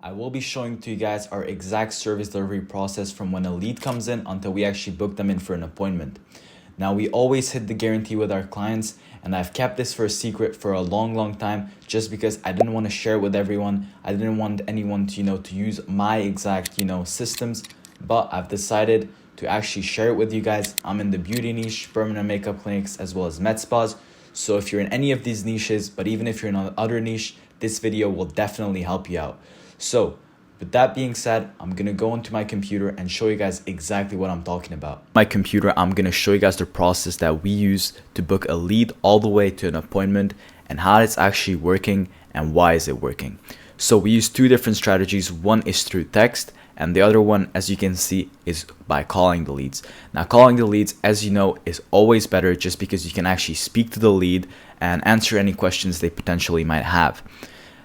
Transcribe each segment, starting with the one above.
I will be showing to you guys our exact service delivery process from when a lead comes in until we actually book them in for an appointment. Now, we always hit the guarantee with our clients, and I've kept this for a secret for a long time just because I didn't want to share it with everyone. I didn't want anyone to use my exact, systems, but I've decided to actually share it with you guys. I'm in the beauty niche, permanent makeup clinics, as well as med spas. So if you're in any of these niches, but even if you're in another niche, this video will definitely help you out. So with that being said, I'm going to go into my computer and show you guys exactly what I'm talking about. My computer, I'm going to show you guys the process that we use to book a lead all the way to an appointment and how it's actually working and why is it working. So we use two different strategies. One is through text and the other one, as you can see, is by calling the leads. Now, calling the leads, as you know, is always better just because you can actually speak to the lead and answer any questions they potentially might have.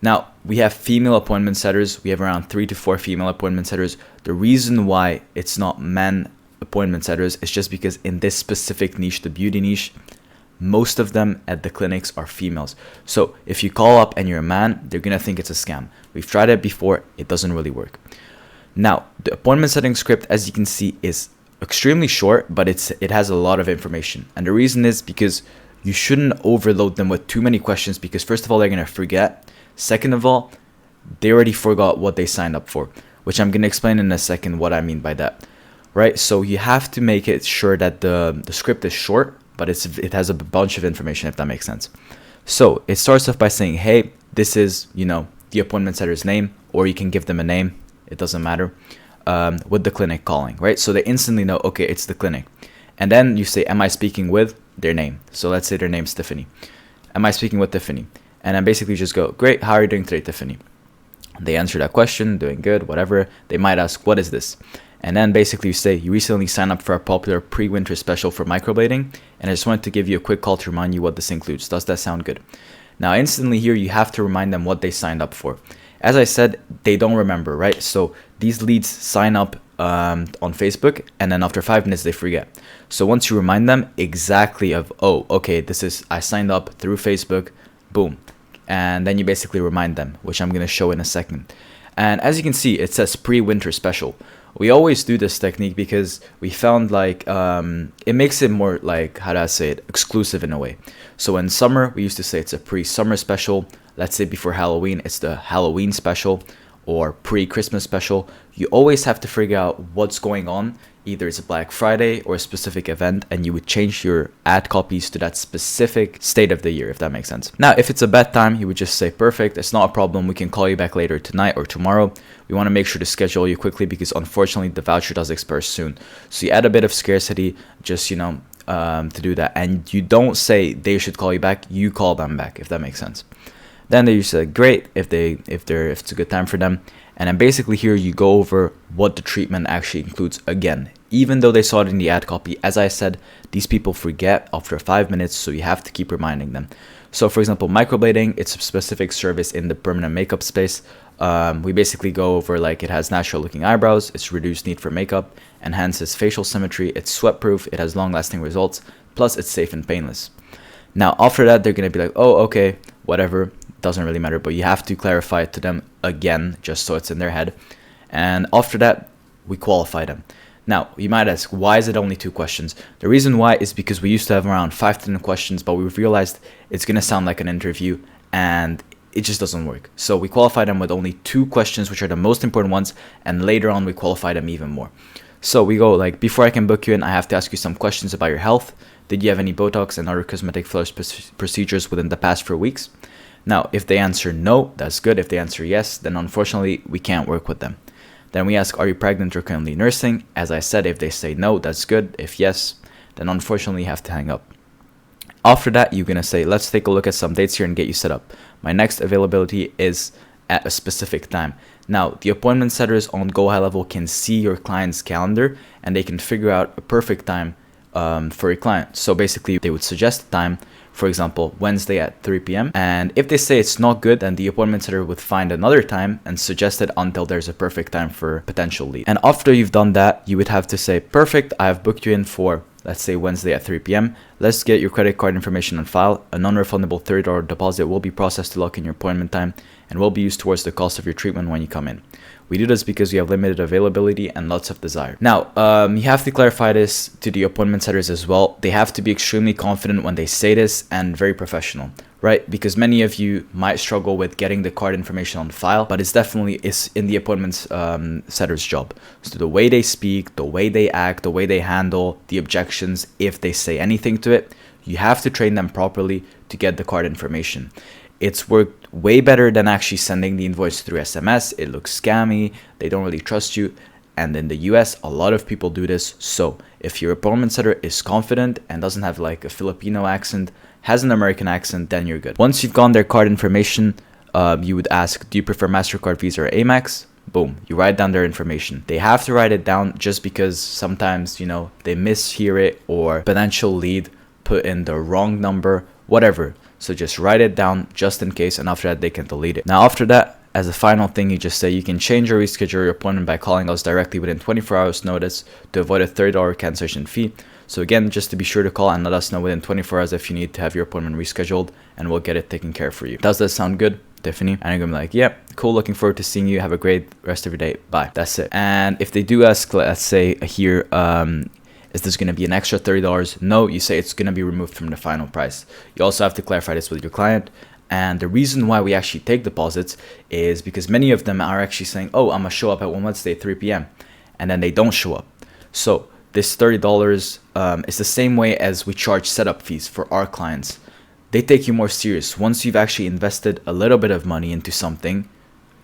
Now, we have female appointment setters. We have around 3 to 4 female appointment setters. The reason why it's not men appointment setters is just because in this specific niche, the beauty niche, most of them at the clinics are females. So if you call up and you're a man, they're going to think it's a scam. We've tried it before. It doesn't really work. Now, the appointment setting script, as you can see, is extremely short, but it has a lot of information. And the reason is because you shouldn't overload them with too many questions because first of all, they're going to forget. Second of all, they already forgot what they signed up for, which I'm going to explain in a second what I mean by that, right? So you have to make it sure that the script is short, but it has a bunch of information, if that makes sense. So it starts off by saying, hey, this is, the appointment setter's name, or you can give them a name. It doesn't matter, with the clinic calling, right? So they instantly know, okay, it's the clinic. And then you say, am I speaking with their name? So let's say their name's Tiffany. Am I speaking with Tiffany? And then basically just go, great, how are you doing today, Tiffany? They answer that question, doing good, whatever. They might ask, what is this? And then basically you say, you recently signed up for our popular pre-winter special for microblading, and I just wanted to give you a quick call to remind you what this includes. Does that sound good? Now, instantly here, you have to remind them what they signed up for. As I said, they don't remember, right? So these leads sign up on Facebook, and then after 5 minutes, they forget. So once you remind them exactly of, oh, okay, I signed up through Facebook, boom. And then you basically remind them, which I'm going to show in a second. And as you can see, it says pre-winter special. We always do this technique because we found it makes it more exclusive in a way. So in summer, we used to say it's a pre-summer special. Let's say before Halloween, it's the Halloween special or pre-Christmas special. You always have to figure out what's going on. Either it's a Black Friday or a specific event, and you would change your ad copies to that specific state of the year, if that makes sense. Now, if it's a bad time, you would just say, perfect, it's not a problem. We can call you back later tonight or tomorrow. We want to make sure to schedule you quickly because unfortunately the voucher does expire soon. So you add a bit of scarcity just, to do that. And you don't say they should call you back, you call them back, if that makes sense. Then they say great if it's a good time for them. And then basically here you go over what the treatment actually includes again. Even though they saw it in the ad copy, as I said, these people forget after 5 minutes, so you have to keep reminding them. So for example, microblading, it's a specific service in the permanent makeup space. We basically go over it has natural looking eyebrows, it's reduced need for makeup, enhances facial symmetry, it's sweat proof, it has long lasting results, plus it's safe and painless. Now after that, they're going to be like, oh, okay, whatever. Doesn't really matter, but you have to clarify it to them again just so it's in their head. And after that, we qualify them. Now, you might ask, why is it only 2 questions? The reason why is because we used to have around 5 to 10 questions, but we've realized it's going to sound like an interview and it just doesn't work. So we qualify them with only 2 questions, which are the most important ones, and later on we qualify them even more. So we go before I can book you in, I have to ask you some questions about your health. Did you have any Botox and other cosmetic filler procedures within the past 4 weeks? Now, if they answer no, that's good. If they answer yes, then unfortunately, we can't work with them. Then we ask, are you pregnant or currently nursing? As I said, if they say no, that's good. If yes, then unfortunately, you have to hang up. After that, you're going to say, let's take a look at some dates here and get you set up. My next availability is at a specific time. Now, the appointment setters on Go High Level can see your client's calendar and they can figure out a perfect time for your client. So basically, they would suggest a time, for example, Wednesday at 3 p.m. And if they say it's not good, then the appointment setter would find another time and suggest it until there's a perfect time for potential lead. And after you've done that, you would have to say, perfect, I have booked you in for let's say Wednesday at 3 p.m. Let's get your credit card information on file. A non-refundable $30 deposit will be processed to lock in your appointment time and will be used towards the cost of your treatment when you come in. We do this because we have limited availability and lots of desire. Now, you have to clarify this to the appointment setters as well. They have to be extremely confident when they say this and very professional, right? Because many of you might struggle with getting the card information on file, but it's in the appointments setter's job. So the way they speak, the way they act, the way they handle the objections, if they say anything to it, you have to train them properly to get the card information. It's worked way better than actually sending the invoice through SMS. It looks scammy. They don't really trust you. And in the US, a lot of people do this. So if your appointment setter is confident and doesn't have like a Filipino accent, has an American accent, then you're good. Once you've gotten their card information, you would ask, do you prefer MasterCard, Visa, or Amex? Boom, you write down their information. They have to write it down just because sometimes, you know, they mishear it or potential lead put in the wrong number, whatever. So just write it down just in case, and after that they can delete it. Now after that, as a final thing, you just say you can change or reschedule your appointment by calling us directly within 24 hours notice to avoid a $30 cancellation fee. So again, just to be sure to call and let us know within 24 hours if you need to have your appointment rescheduled, and we'll get it taken care of for you. Does that sound good, Tiffany? And I'm gonna be like, yeah, cool, looking forward to seeing you. Have a great rest of your day. Bye. That's it. And if they do ask, let's say here, is this going to be an extra $30? No, you say it's going to be removed from the final price. You also have to clarify this with your client. And the reason why we actually take deposits is because many of them are actually saying, oh, I'm going to show up at Wednesday at 3 p.m. And then they don't show up. So this $30 is the same way as we charge setup fees for our clients. They take you more serious. Once you've actually invested a little bit of money into something,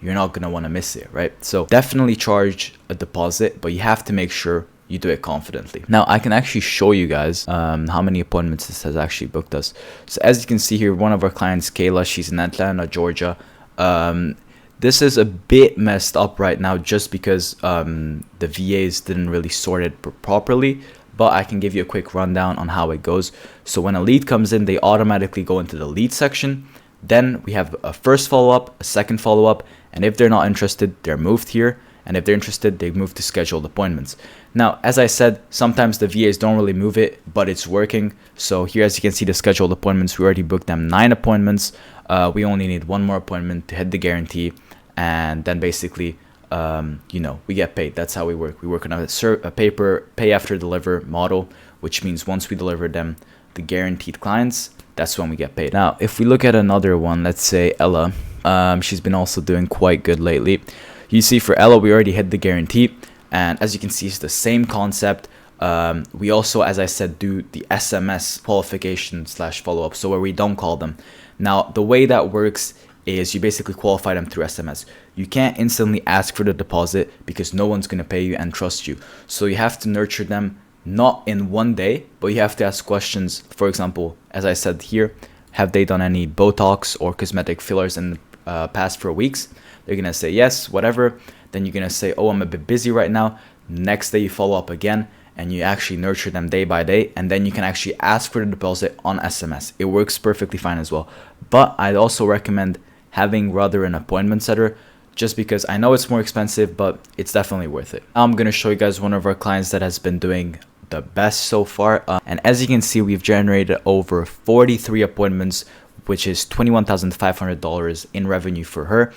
you're not going to want to miss it, right? So definitely charge a deposit, but you have to make sure you do it confidently. Now I can actually show you guys how many appointments this has actually booked us. So as you can see here, one of our clients, Kayla, she's in Atlanta, Georgia. This is a bit messed up right now just because the VAs didn't really sort it properly, but I can give you a quick rundown on how it goes. So when a lead comes in, they automatically go into the lead section. Then we have a first follow-up, a second follow-up, and if they're not interested, they're moved here. And if they're interested, they move to scheduled appointments. Now, as I said, sometimes the VAs don't really move it, but it's working. So here, as you can see, the scheduled appointments, we already booked them 9 appointments. We only need 1 more appointment to hit the guarantee. And then basically, you know, we get paid. That's how we work. We work on a paper pay after deliver model, which means once we deliver them the guaranteed clients, that's when we get paid. Now, if we look at another one, let's say Ella, she's been also doing quite good lately. You see for Ella, we already hit the guarantee. And as you can see, it's the same concept. We also, as I said, do the SMS qualification / follow-up. So where we don't call them. Now, the way that works is you basically qualify them through SMS. You can't instantly ask for the deposit because no one's going to pay you and trust you. So you have to nurture them, not in one day, but you have to ask questions. For example, as I said here, have they done any Botox or cosmetic fillers in the past 4 weeks? They're going to say yes, whatever. Then you're going to say, oh, I'm a bit busy right now. Next day you follow up again and you actually nurture them day by day. And then you can actually ask for the deposit on SMS. It works perfectly fine as well. But I'd also recommend having rather an appointment setter just because I know it's more expensive, but it's definitely worth it. I'm going to show you guys one of our clients that has been doing the best so far. And as you can see, we've generated over 43 appointments, which is $21,500 in revenue for her.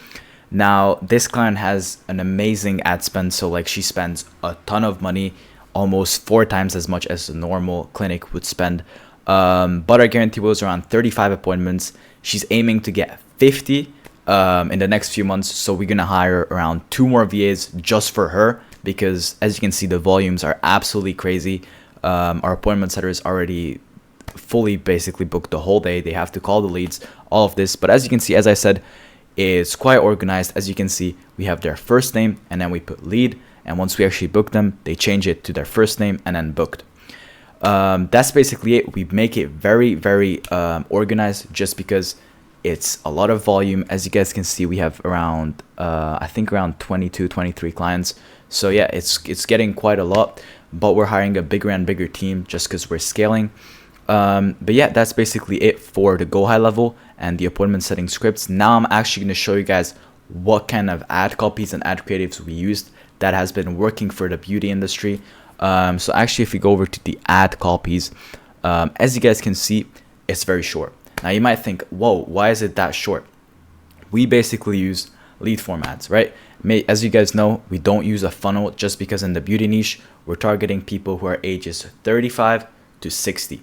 Now, this client has an amazing ad spend. So like she spends a ton of money, almost 4 times as much as a normal clinic would spend. But our guarantee was around 35 appointments. She's aiming to get 50 in the next few months. So we're going to hire around 2 more VAs just for her because as you can see, the volumes are absolutely crazy. Our appointment setter is already fully basically booked the whole day. They have to call the leads, all of this. But as you can see, as I said, it's quite organized. As you can see, we have their first name and then we put lead. And once we actually book them, they change it to their first name and then booked. That's basically it. We make it very, very organized just because it's a lot of volume. As you guys can see, we have around, I think around 22, 23 clients. So yeah, it's getting quite a lot, but we're hiring a bigger and bigger team just because we're scaling. But yeah, that's basically it for the go high level and the appointment setting scripts. Now I'm actually going to show you guys what kind of ad copies and ad creatives we used that has been working for the beauty industry. So actually, if we go over to the ad copies, as you guys can see, it's very short. Now you might think, whoa, why is it that short? We basically use lead form ads, right? As you guys know, we don't use a funnel just because in the beauty niche, we're targeting people who are ages 35 to 60.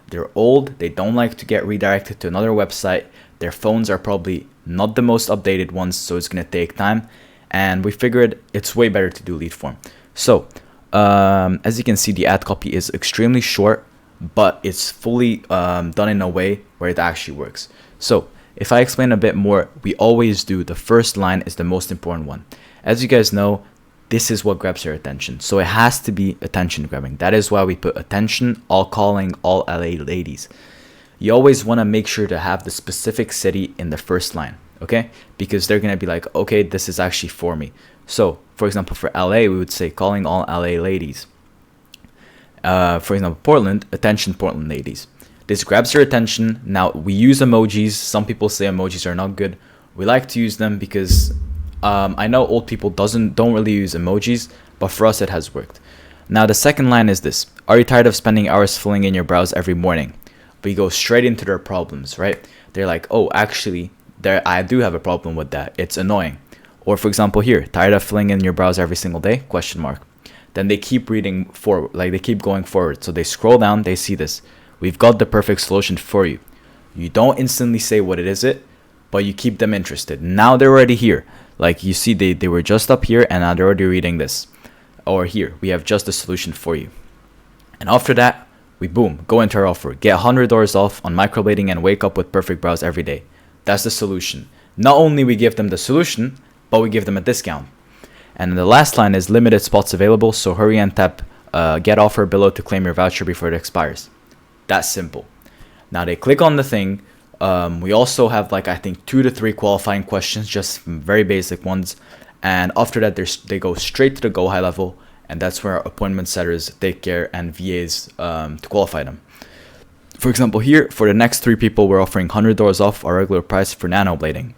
They're old, they don't like to get redirected to another website. Their phones are probably not the most updated ones, so it's gonna take time. And we figured it's way better to do lead form. So as you can see, the ad copy is extremely short, but it's fully done in a way where it actually works. So if I explain a bit more, we always do the first line is the most important one. As you guys know, this is what grabs your attention. So it has to be attention grabbing. That is why we put attention, all calling, all LA ladies. You always want to make sure to have the specific city in the first line, okay? Because they're going to be like, okay, this is actually for me. So for example, for LA, we would say calling all LA ladies. For example, Portland, attention Portland ladies. This grabs your attention. Now we use emojis. Some people say emojis are not good. We like to use them because I know old people don't really use emojis, but for us it has worked. Now the second line is this: are you tired of spending hours filling in your browse every morning? We go straight into their problems, right? They're like, oh, actually, I do have a problem with that. It's annoying. Or for example here, tired of filling in your browse every single day? Question mark. Then they keep reading forward, like they keep going forward. So they scroll down, they see this. We've got the perfect solution for you. You don't instantly say what it is, but you keep them interested. Now they're already here. Like you see, they were just up here and now they're already reading this. Or here, we have just a solution for you. And after that, we boom, go into our offer. Get $100 off on microblading and wake up with perfect brows every day. That's the solution. Not only we give them the solution, but we give them a discount. And the last line is limited spots available, so hurry and tap get offer below to claim your voucher before it expires. That's simple. Now they click on the thing. We also have like I think 2 to 3 qualifying questions, just very basic ones. And after that, they go straight to the go high level, and that's where appointment setters take care and VAs to qualify them. For example, here for the next 3 people, we're offering $100 off our regular price for nanoblading.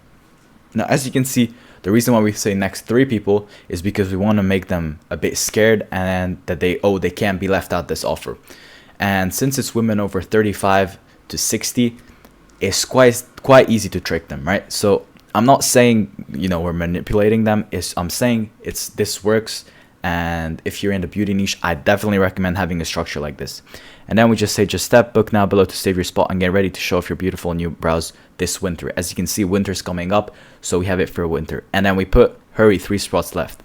Now, as you can see, the reason why we say next 3 people is because we want to make them a bit scared and that they can't be left out this offer. And since it's women over 35 to 60, it's quite easy to trick them, right? So I'm not saying, we're manipulating them. I'm saying this works. And if you're in the beauty niche, I definitely recommend having a structure like this. And then we just say, just step book now below to save your spot and get ready to show off your beautiful new brows this winter. As you can see, winter's coming up, so we have it for winter. And then we put, hurry, 3 spots left.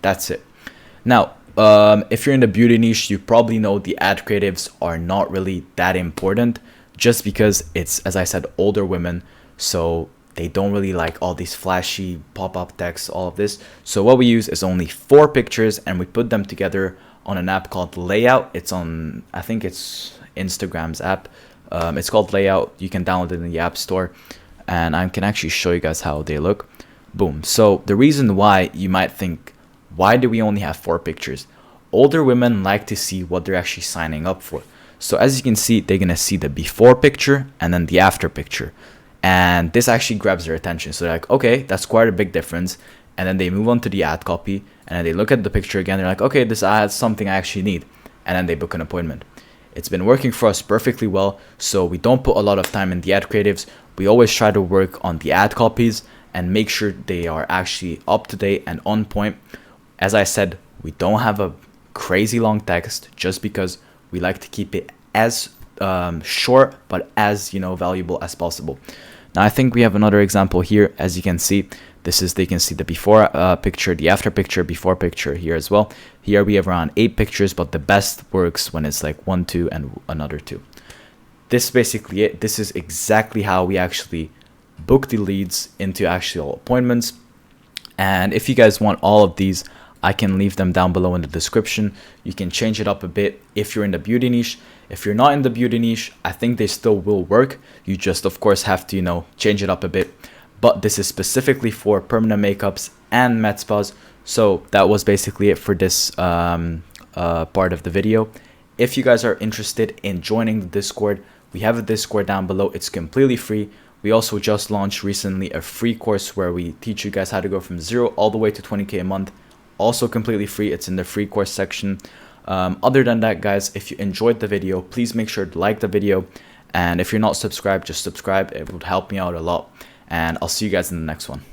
That's it. Now, if you're in the beauty niche, you probably know the ad creatives are not really that important just because it's, as I said, older women. So they don't really like all these flashy pop-up texts, all of this. So what we use is only 4 pictures and we put them together on an app called Layout. It's on, I think it's Instagram's app. It's called Layout. You can download it in the App Store. And I can actually show you guys how they look. Boom. So the reason why you might think, why do we only have 4 pictures? Older women like to see what they're actually signing up for. So as you can see, they're going to see the before picture and then the after picture. And this actually grabs their attention. So they're like, okay, that's quite a big difference. And then they move on to the ad copy and then they look at the picture again. They're like, okay, this ad's something I actually need. And then they book an appointment. It's been working for us perfectly well. So we don't put a lot of time in the ad creatives. We always try to work on the ad copies and make sure they are actually up to date and on point. As I said, we don't have a crazy long text just because we like to keep it as short but as valuable as possible. Now I think we have another example here. As you can see, they can see the before picture, the after picture, before picture here as well. Here we have around 8 pictures, but the best works when it's like 1, 2 and another 2. This is basically it. This is exactly how we actually book the leads into actual appointments. And if you guys want all of these, I can leave them down below in the description. You can change it up a bit if you're in the beauty niche. If you're not in the beauty niche, I think they still will work. You just, of course, have to, change it up a bit. But this is specifically for permanent makeups and med spas. So that was basically it for this part of the video. If you guys are interested in joining the Discord, we have a Discord down below. It's completely free. We also just launched recently a free course where we teach you guys how to go from 0 all the way to 20K a month. Also completely free. It's in the free course section. Other than that, guys, if you enjoyed the video, please make sure to like the video. And if you're not subscribed, just subscribe. It would help me out a lot. And I'll see you guys in the next one.